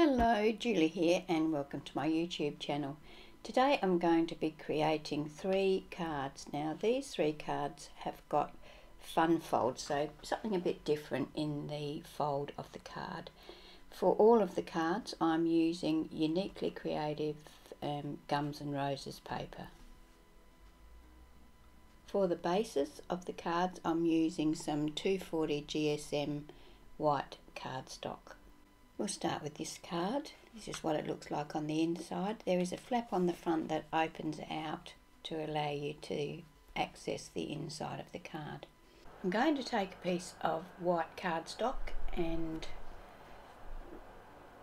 Hello, Julie here and welcome to my YouTube channel. Today I'm going to be creating 3 cards. Now these 3 cards have got fun folds, so something a bit different in the fold of the card. For all of the cards I'm using Uniquely Creative Gums and Roses paper. For the bases of the cards I'm using some 240 GSM white cardstock. We'll start with this card. This is what it looks like on the inside. There is a flap on the front that opens out to allow you to access the inside of the card. I'm going to take a piece of white cardstock and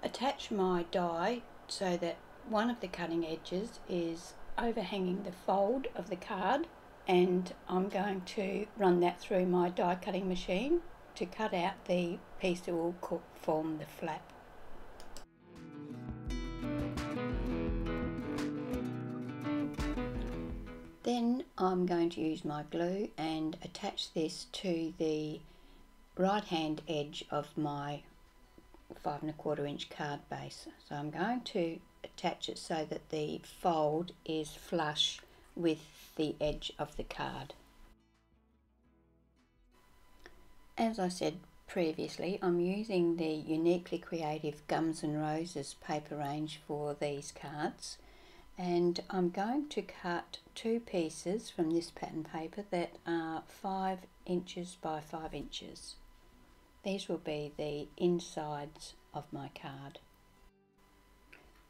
attach my die so that one of the cutting edges is overhanging the fold of the card, and I'm going to run that through my die cutting machine to cut out the piece that will form the flap. Then I'm going to use my glue and attach this to the right hand edge of my 5 1/4 inch card base. So I'm going to attach it so that the fold is flush with the edge of the card. As I said previously, I'm using the Uniquely Creative Gums and Roses paper range for these cards, and I'm going to cut 2 pieces from this pattern paper that are 5 inches by 5 inches. These will be the insides of my card.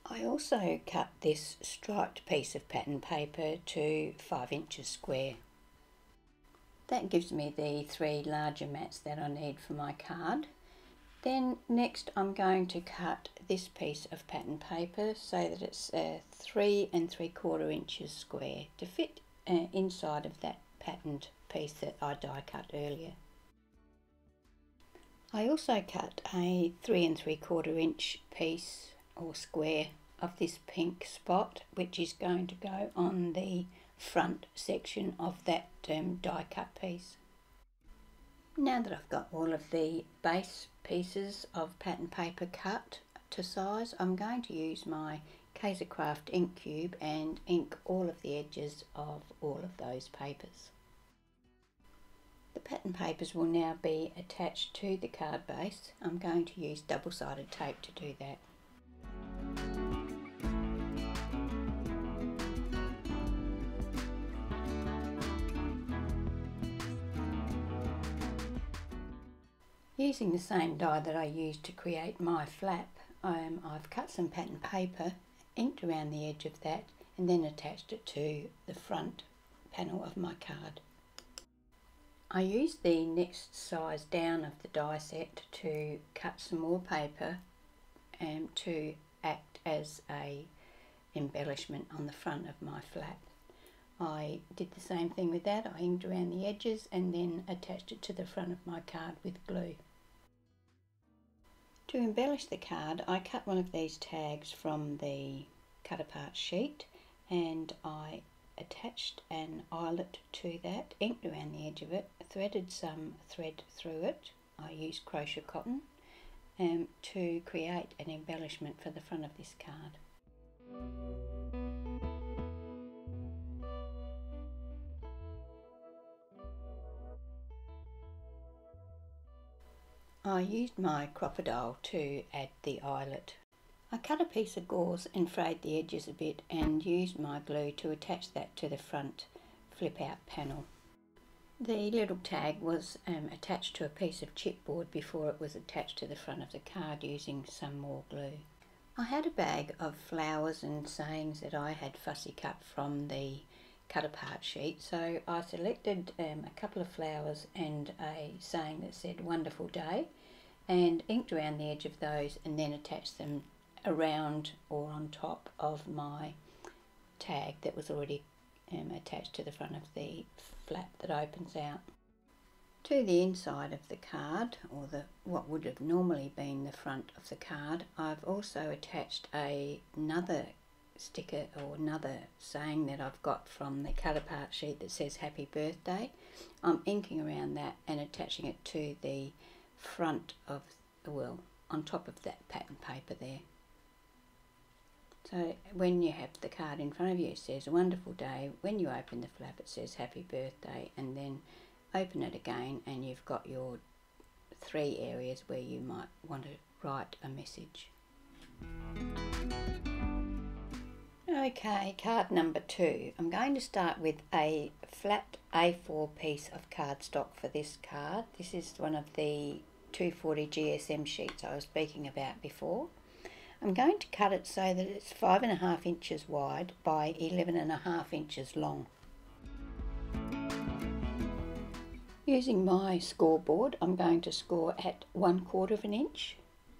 I also cut this striped piece of pattern paper to 5 inches square. That gives me the 3 larger mats that I need for my card. Then next I'm going to cut this piece of pattern paper so that it's 3 3/4 inches square to fit inside of that patterned piece that I die cut earlier. I also cut a 3 3/4 inch piece or square of this pink spot, which is going to go on the front section of that die cut piece. Now that I've got all of the base pieces of pattern paper cut to size, I'm going to use my Craft ink cube and ink all of the edges of all of those papers. The pattern papers will now be attached to the card base. I'm going to use double-sided tape to do that. Using the same die that I used to create my flap, I've cut some pattern paper, inked around the edge of that, and then attached it to the front panel of my card. I used the next size down of the die set to cut some more paper to act as a embellishment on the front of my flap. I did the same thing with that. I inked around the edges and then attached it to the front of my card with glue. To embellish the card, I cut one of these tags from the cut apart sheet and I attached an eyelet to that, inked around the edge of it, threaded some thread through it. I used crochet cotton to create an embellishment for the front of this card. I used my crocodile to add the eyelet. I cut a piece of gauze and frayed the edges a bit and used my glue to attach that to the front flip out panel. The little tag was attached to a piece of chipboard before it was attached to the front of the card using some more glue. I had a bag of flowers and sayings that I had fussy cut from the cut apart sheet, so I selected a couple of flowers and a saying that said "Wonderful Day" and inked around the edge of those and then attached them around or on top of my tag that was already attached to the front of the flap that opens out. To the inside of the card, or what would have normally been the front of the card, I've also attached another sticker or another saying that I've got from the cut apart sheet that says "Happy Birthday." I'm inking around that and attaching it to the front of, well, on top of that pattern paper there. So when you have the card in front of you, it says a wonderful day. When you open the flap, it says happy birthday, and then open it again and you've got your 3 areas where you might want to write a message. Okay, card number 2. I'm going to start with a flat A4 piece of cardstock for this card. This is one of the 240 GSM sheets I was speaking about before. I'm going to cut it so that it's 5.5 inches wide by 11.5 inches long. Using my scoreboard, I'm going to score at 1/4 of an inch,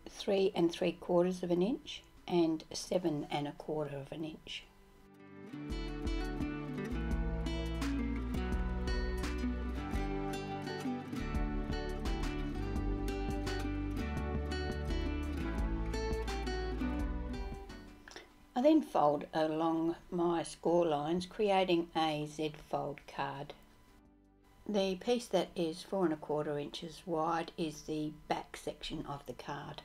3 3/4 of an inch, and 7 1/4 of an inch. I then fold along my score lines, creating a Z fold card. The piece that is 4 1/4 inches wide is the back section of the card.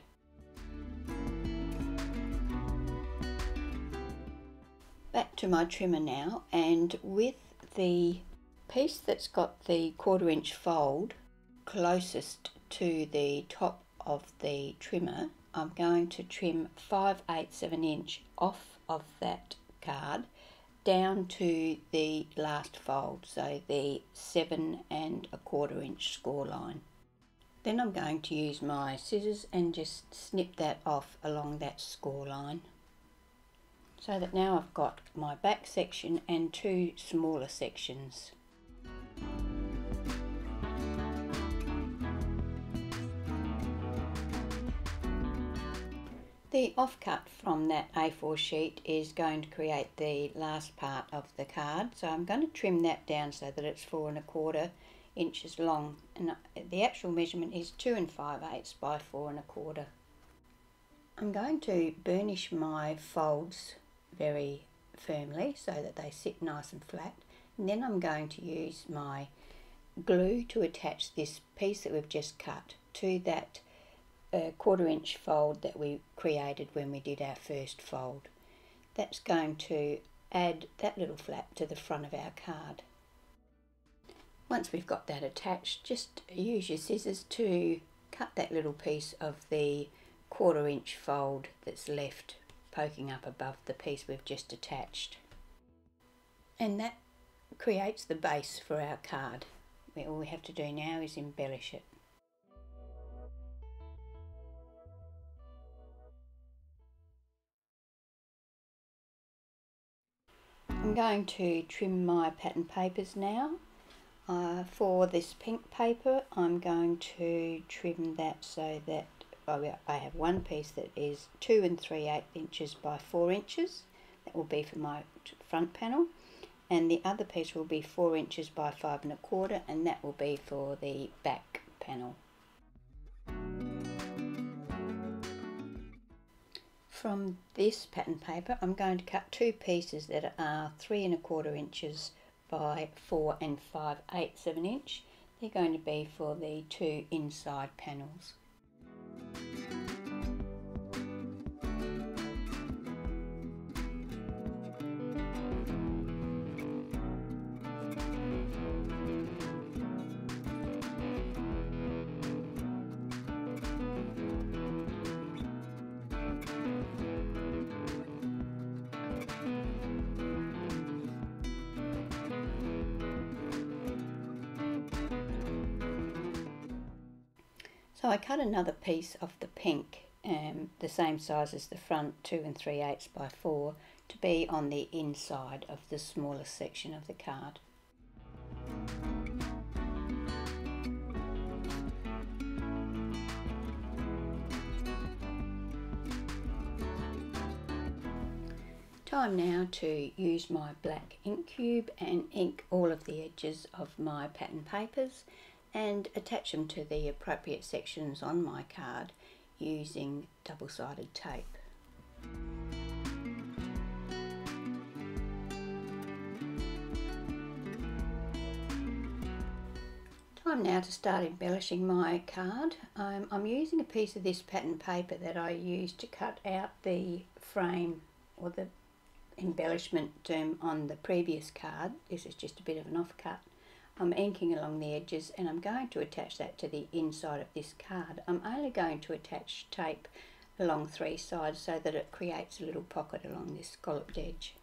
Back to my trimmer now, and with the piece that's got the 1/4 inch fold closest to the top of the trimmer, I'm going to trim 5/8 of an inch off of that card down to the last fold, so the 7 1/4 inch score line. Then I'm going to use my scissors and just snip that off along that score line, so that now I've got my back section and 2 smaller sections. The offcut from that A4 sheet is going to create the last part of the card, so I'm going to trim that down so that it's 4 1/4 inches long, and the actual measurement is 2 5/8 by 4 1/4. I'm going to burnish my folds very firmly so that they sit nice and flat, and then I'm going to use my glue to attach this piece that we've just cut to that 1/4 inch fold that we created when we did our first fold. That's going to add that little flap to the front of our card. Once we've got that attached, just use your scissors to cut that little piece of the 1/4 inch fold that's left poking up above the piece we've just attached. And that creates the base for our card. All we have to do now is embellish it. I'm going to trim my pattern papers now. For this pink paper, I'm going to trim that so that I have one piece that is 2 3/8 inches by 4 inches. That will be for my front panel, and the other piece will be 4 inches by 5 1/4, and that will be for the back panel. From this pattern paper, I'm going to cut 2 pieces that are 3 1/4 inches by 4 5/8 of an inch. They're going to be for the 2 inside panels. So I cut another piece of the pink, the same size as the front, 2 3/8 by 4, to be on the inside of the smallest section of the card. Time now to use my black ink cube and ink all of the edges of my pattern papers and attach them to the appropriate sections on my card using double-sided tape. Time now to start embellishing my card. I'm using a piece of this pattern paper that I used to cut out the frame or the embellishment on the previous card. This is just a bit of an offcut. I'm inking along the edges and I'm going to attach that to the inside of this card. I'm only going to attach tape along 3 sides so that it creates a little pocket along this scalloped edge.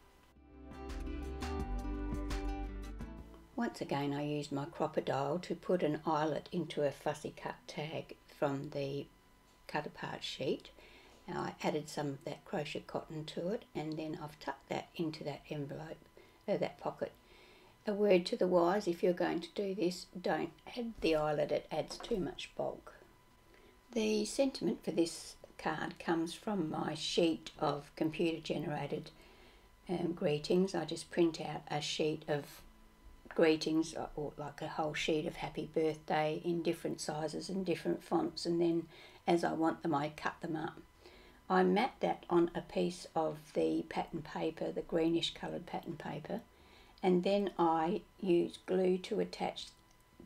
Once again, I used my crocodile to put an eyelet into a fussy cut tag from the cut apart sheet. Now I added some of that crochet cotton to it, and then I've tucked that into that envelope, that pocket. A word to the wise: if you're going to do this, don't add the eyelet, it adds too much bulk. The sentiment for this card comes from my sheet of computer generated greetings. I just print out a sheet of greetings, or like a whole sheet of happy birthday in different sizes and different fonts, and then as I want them I cut them up. I mat that on a piece of the pattern paper, the greenish coloured pattern paper, and then I use glue to attach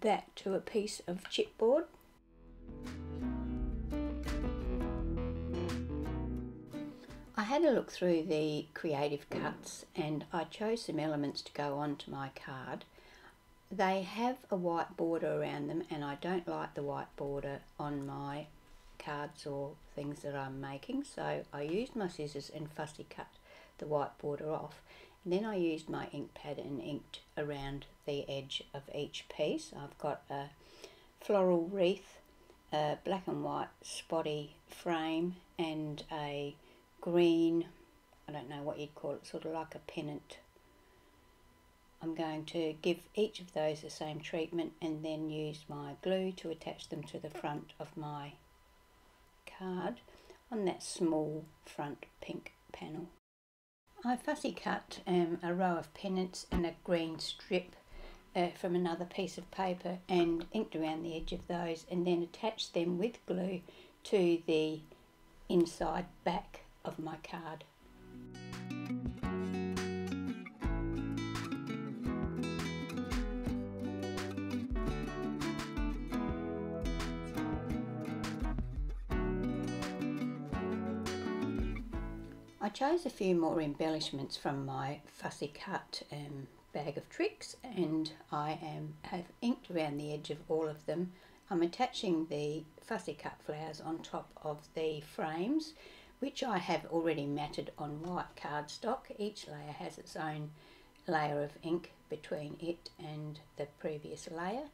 that to a piece of chipboard. I had a look through the creative cuts and I chose some elements to go onto my card. They have a white border around them and I don't like the white border on my cards or things that I'm making, so I used my scissors and fussy cut the white border off, and then I used my ink pad and inked around the edge of each piece. I've got a floral wreath, a black and white spotty frame, and a green, I don't know what you'd call it, sort of like a pennant. I'm going to give each of those the same treatment and then use my glue to attach them to the front of my card on that small front pink panel. I fussy cut a row of pennants and a green strip from another piece of paper and inked around the edge of those, and then attached them with glue to the inside back of my card. I chose a few more embellishments from my fussy cut bag of tricks, and I have inked around the edge of all of them. I'm attaching the fussy cut flowers on top of the frames, which I have already matted on white cardstock. Each layer has its own layer of ink between it and the previous layer,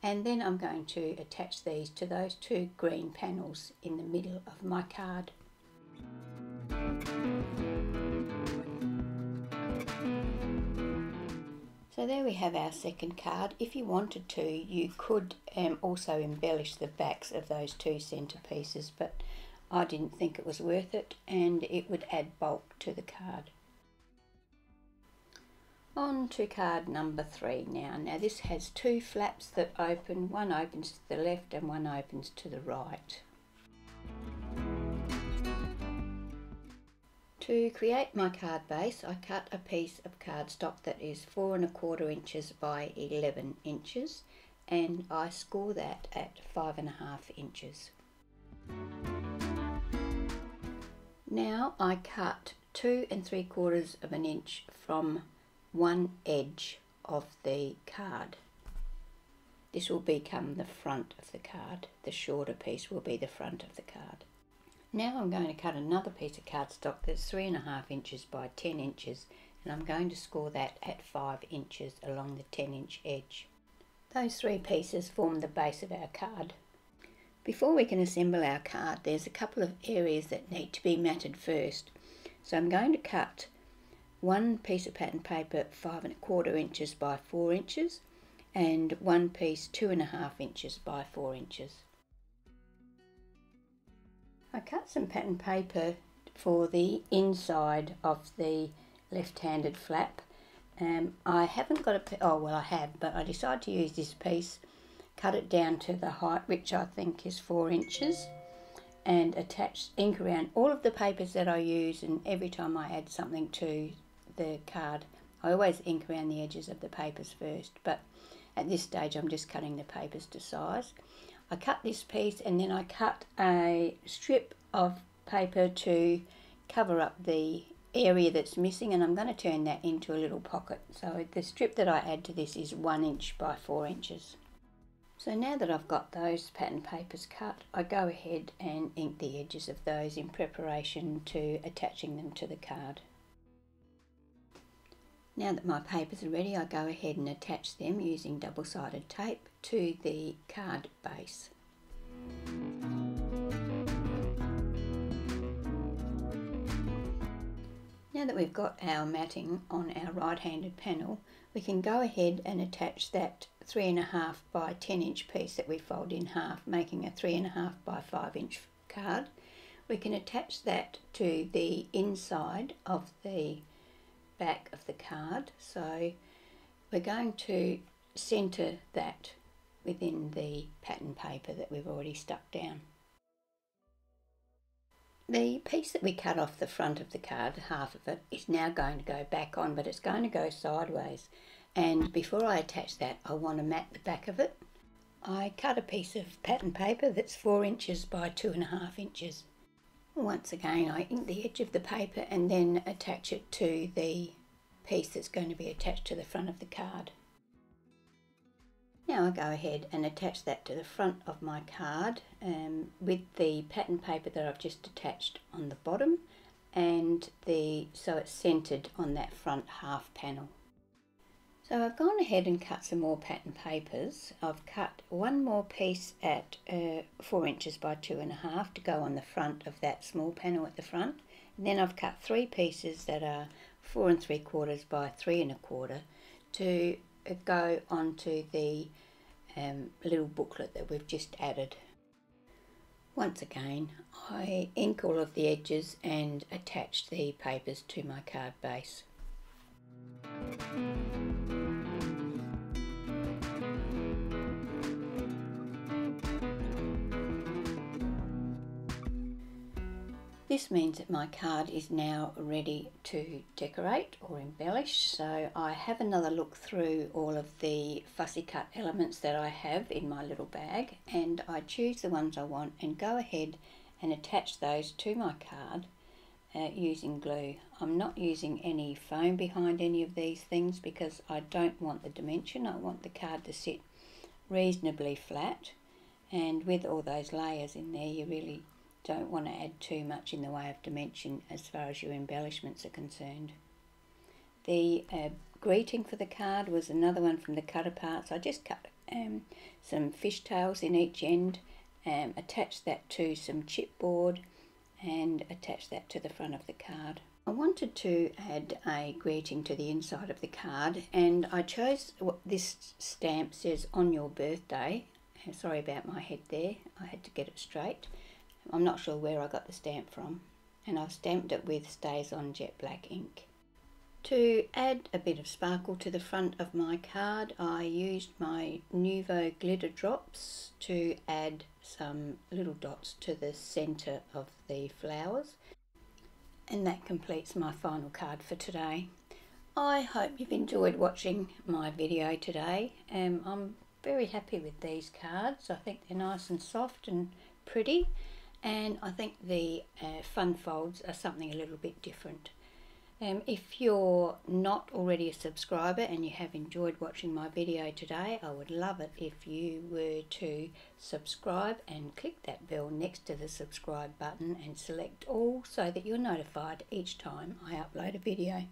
and then I'm going to attach these to those 2 green panels in the middle of my card. So there we have our second card. If you wanted to, you could also embellish the backs of those 2 centre pieces, but I didn't think it was worth it and it would add bulk to the card. On to card number 3 now. Now this has 2 flaps that open. One opens to the left and one opens to the right. To create my card base, I cut a piece of cardstock that is 4 1/4 inches by 11 inches, and I score that at 5 1/2 inches. Now I cut 2 3/4 of an inch from one edge of the card. This will become the front of the card. The shorter piece will be the front of the card. Now I'm going to cut another piece of cardstock that's 3 1/2 inches by 10 inches, and I'm going to score that at 5 inches along the 10-inch edge. Those 3 pieces form the base of our card. Before we can assemble our card, there's a couple of areas that need to be matted first. So I'm going to cut one piece of pattern paper 5 1/4 inches by 4 inches and one piece 2 1/2 inches by 4 inches. I cut some pattern paper for the inside of the left-handed flap. I haven't got I have, but I decided to use this piece, cut it down to the height, which I think is 4 inches, and attach ink around all of the papers that I use, and every time I add something to the card, I always ink around the edges of the papers first, but at this stage I'm just cutting the papers to size. I cut this piece and then I cut a strip of paper to cover up the area that's missing, and I'm going to turn that into a little pocket. So the strip that I add to this is 1 inch by 4 inches. So now that I've got those pattern papers cut, I go ahead and ink the edges of those in preparation to attaching them to the card. Now that my papers are ready, I go ahead and attach them using double-sided tape to the card base. Now that we've got our matting on our right-handed panel, we can go ahead and attach that 3.5 by 10 inch piece that we fold in half, making a 3.5 by 5 inch card. We can attach that to the inside of the back of the card. So we're going to centre that within the pattern paper that we've already stuck down. The piece that we cut off the front of the card, half of it, is now going to go back on, but it's going to go sideways. And before I attach that, I want to mat the back of it. I cut a piece of pattern paper that's 4 inches by 2.5 inches. Once again, I ink the edge of the paper and then attach it to the piece that's going to be attached to the front of the card. Now I go ahead and attach that to the front of my card with the pattern paper that I've just attached on the bottom, and so it's centered on that front half panel. So I've gone ahead and cut some more pattern papers. I've cut one more piece at 4 inches by 2.5 to go on the front of that small panel at the front. And then I've cut 3 pieces that are 4 3/4 by 3 1/4 to go onto the little booklet that we've just added. Once again, I ink all of the edges and attach the papers to my card base. This means that my card is now ready to decorate or embellish, so I have another look through all of the fussy cut elements that I have in my little bag, and I choose the ones I want and go ahead and attach those to my card using glue. I'm not using any foam behind any of these things because I don't want the dimension. I want the card to sit reasonably flat, and with all those layers in there, you really don't want to add too much in the way of dimension as far as your embellishments are concerned. The greeting for the card was another one from the cut aparts. I just cut some fishtails in each end, attached that to some chipboard and attached that to the front of the card. I wanted to add a greeting to the inside of the card, and I chose what this stamp says, "On your birthday." Sorry about my head there, I had to get it straight. I'm not sure where I got the stamp from, and I've stamped it with Stays On Jet Black ink. To add a bit of sparkle to the front of my card, I used my Nuvo glitter drops to add some little dots to the centre of the flowers, and that completes my final card for today. I hope you've enjoyed watching my video today. I'm very happy with these cards. I think they're nice and soft and pretty, and I think the fun folds are something a little bit different. If you're not already a subscriber and you have enjoyed watching my video today, I would love it if you were to subscribe and click that bell next to the subscribe button and select all so that you're notified each time I upload a video.